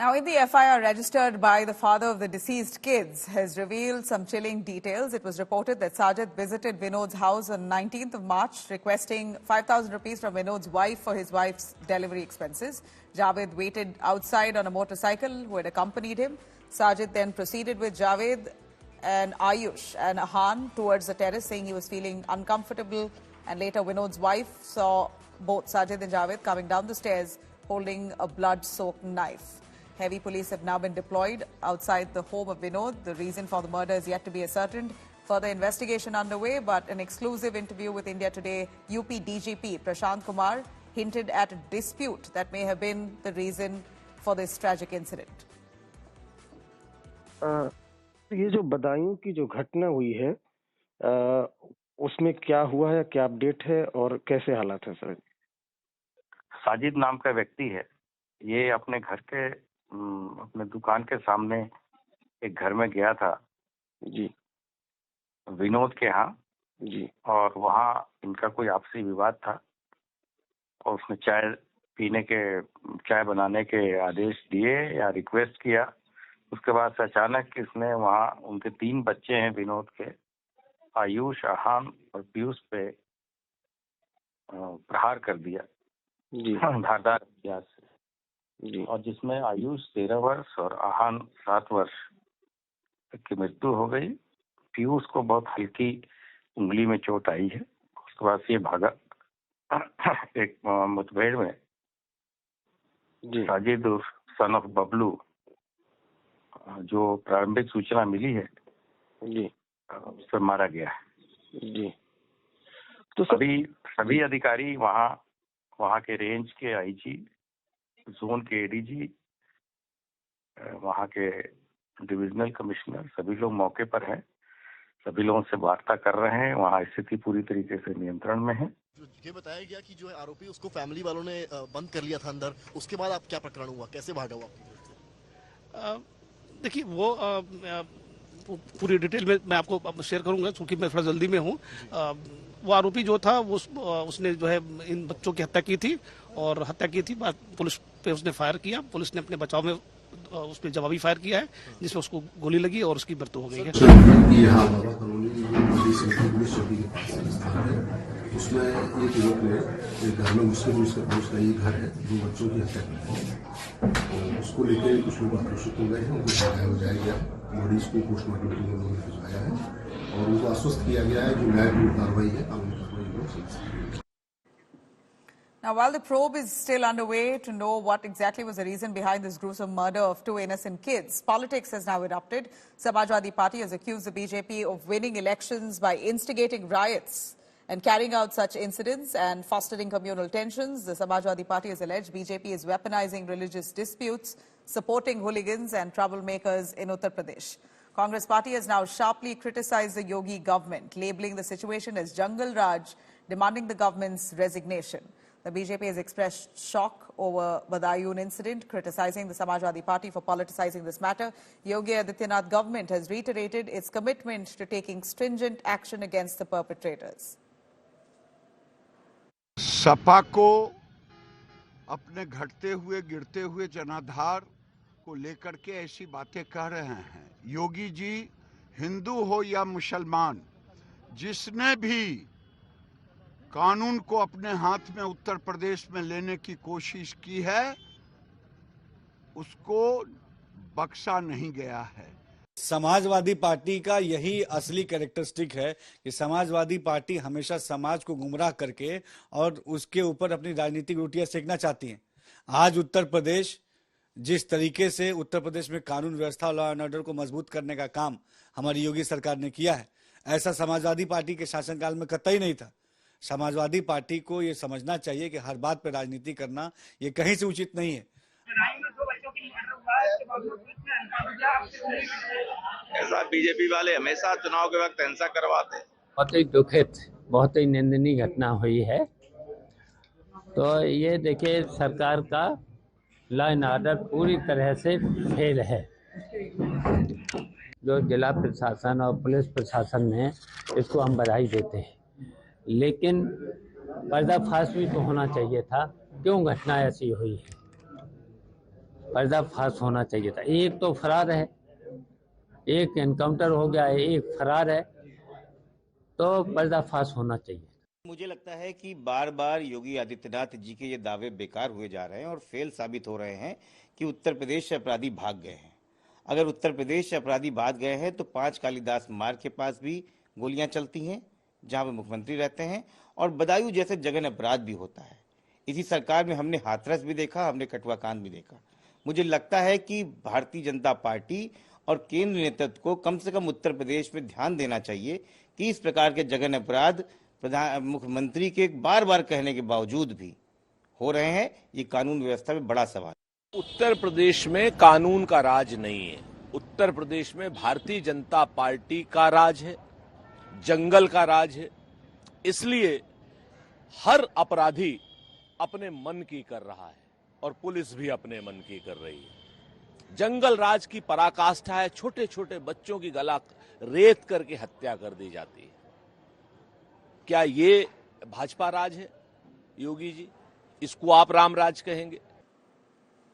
Now, in the FIR registered by the father of the deceased kids has revealed some chilling details. It was reported that Sajid visited Vinod's house on 19th of March, requesting 5,000 rupees from Vinod's wife for his wife's delivery expenses. Javed waited outside on a motorcycle who had accompanied him. Sajid then proceeded with Javed and Ayush and Ahan towards the terrace, saying he was feeling uncomfortable. And later, Vinod's wife saw both Sajid and Javed coming down the stairs holding a blood-soaked knife. Heavy police have now been deployed outside the home of Vinod. The reason for the murder is yet to be ascertained. Further investigation underway, but an exclusive interview with India Today, UP DGP Prashant Kumar hinted at a dispute that may have been the reason for this tragic incident. ये जो बदायूं की जो घटना हुई है, उसमें क्या हुआ है, क्या अपडेट है और कैसे हालात है सर? साजिद नाम का व्यक्ति है। ये अपने घर के अपने दुकान के सामने एक घर में गया था जी, विनोद के यहाँ जी, और वहाँ इनका कोई आपसी विवाद था और उसने चाय बनाने के आदेश दिए या रिक्वेस्ट किया। उसके बाद से अचानक इसने वहाँ उनके 3 बच्चे हैं विनोद के, आयुष, आहान और पीयूष पे प्रहार कर दिया जी, धारदार हथियार से जी, और जिसमें आयुष 13 वर्ष और आहान 7 वर्ष की मृत्यु हो गई। पीयूष को बहुत हल्की उंगली में चोट आई है। उसके बाद ये भागा। एक मुठभेड़ में साजिद सन ऑफ बबलू, जो प्रारंभिक सूचना मिली है जी, उस पर मारा गया है। जी। तो सभी अधिकारी वहाँ के रेंज के आईजी, जोन के एडीजी, वहाँ के डिविजनल कमिश्नर, सभी लोग मौके पर हैं। सभी लोगों से वार्ता कर रहे हैं। वहाँ स्थिति पूरी तरीके से नियंत्रण में है। ये बताया गया कि जो है आरोपी, उसको फैमिली वालों ने बंद कर लिया था अंदर। उसके बाद आप क्या प्रकरण हुआ, कैसे भागा हुआ आपकी तरफ से? देखिए, वो पूरी डिटेल में मैं आपको शेयर करूंगा, क्योंकि मैं थोड़ा जल्दी में हूँ। वो आरोपी जो था उसने जो है इन बच्चों की हत्या की थी और हत्या की थी। पुलिस पे उसने फायर किया। पुलिस ने अपने बचाव में उस पर जवाबी फायर किया है, जिसमें उसको गोली लगी और उसकी मृत्यु हो गई है। उसमें एक युवक ने एक घर में मुस्लिम उसका ये घर है, 2 बच्चों की हत्या की। उसको लेकर कुछ लोग आक्रोशित हो गए हैं। उनको बुलाया गया, बॉडीज को पोस्टमार्टम के लिए लोगों ने भिजवाया है और उनको आश्वस्त किया गया है कि न्यायपूर्ण कार्रवाई है, कानूनी कार्रवाई लोग। Now, while the probe is still underway to know what exactly was the reason behind this gruesome murder of 2 innocent kids, politics has now erupted. Samajwadi Party has accused the BJP of winning elections by instigating riots and carrying out such incidents and fostering communal tensions. The Samajwadi Party has alleged BJP is weaponizing religious disputes, supporting hooligans and troublemakers in Uttar Pradesh. Congress Party has now sharply criticized the Yogi government, labeling the situation as Jungle Raj, demanding the government's resignation. The BJP has expressed shock over Badaun incident, criticizing the Samajwadi Party for politicizing this matter. Yogi Adityanath government has reiterated its commitment to taking stringent action against the perpetrators. Sapa को अपने घटते हुए गिरते हुए जनाधार को लेकर के ऐसी बातें कह रहे हैं। योगी जी हिंदू हो या मुसलमान, जिसने भी कानून को अपने हाथ में उत्तर प्रदेश में लेने की कोशिश की है, उसको बख्शा नहीं गया है। समाजवादी पार्टी का यही असली कैरेक्टरिस्टिक है कि समाजवादी पार्टी हमेशा समाज को गुमराह करके और उसके ऊपर अपनी राजनीतिक रोटियां सेकना चाहती है। आज उत्तर प्रदेश, जिस तरीके से उत्तर प्रदेश में कानून व्यवस्था और लॉ एंड ऑर्डर को मजबूत करने का काम हमारी योगी सरकार ने किया है, ऐसा समाजवादी पार्टी के शासनकाल में कतई नहीं था। समाजवादी पार्टी को ये समझना चाहिए कि हर बात पर राजनीति करना ये कहीं से उचित नहीं है। ऐसा बीजेपी वाले हमेशा चुनाव के वक्त हिंसा करवाते हैं। बहुत ही दुखित, बहुत ही निंदनीय घटना हुई है। तो ये देखिए, सरकार का लॉ एंड ऑर्डर पूरी तरह से फेल है। जो जिला प्रशासन और पुलिस प्रशासन ने, इसको हम बधाई देते हैं, लेकिन पर्दाफाश भी तो होना चाहिए था। क्यों घटना ऐसी हुई है? पर्दाफाश होना चाहिए था। एक तो फरार है, एक एनकाउंटर हो गया है, एक फरार है, तो पर्दाफाश होना चाहिए। मुझे लगता है कि बार बार योगी आदित्यनाथ जी के ये दावे बेकार हुए जा रहे हैं और फेल साबित हो रहे हैं कि उत्तर प्रदेश से अपराधी भाग गए हैं। अगर उत्तर प्रदेश से अपराधी भाग गए हैं तो 5 कालिदास मार्ग के पास भी गोलियां चलती हैं, जहां पे मुख्यमंत्री रहते हैं, और बदायूं जैसे जघन्य अपराध भी होता है। इसी सरकार में हमने हाथरस भी देखा, हमने कठुआ कांड भी देखा। मुझे लगता है कि भारतीय जनता पार्टी और केंद्र नेतृत्व को कम से कम उत्तर प्रदेश में ध्यान देना चाहिए कि इस प्रकार के जघन्य अपराध मुख्यमंत्री के बार बार कहने के बावजूद भी हो रहे हैं। ये कानून व्यवस्था में बड़ा सवाल। उत्तर प्रदेश में कानून का राज नहीं है। उत्तर प्रदेश में भारतीय जनता पार्टी का राज है, जंगल का राज है। इसलिए हर अपराधी अपने मन की कर रहा है और पुलिस भी अपने मन की कर रही है। जंगल राज की पराकाष्ठा है, छोटे छोटे बच्चों की गला रेत करके हत्या कर दी जाती है। क्या ये भाजपा राज है योगी जी? इसको आप राम राज कहेंगे?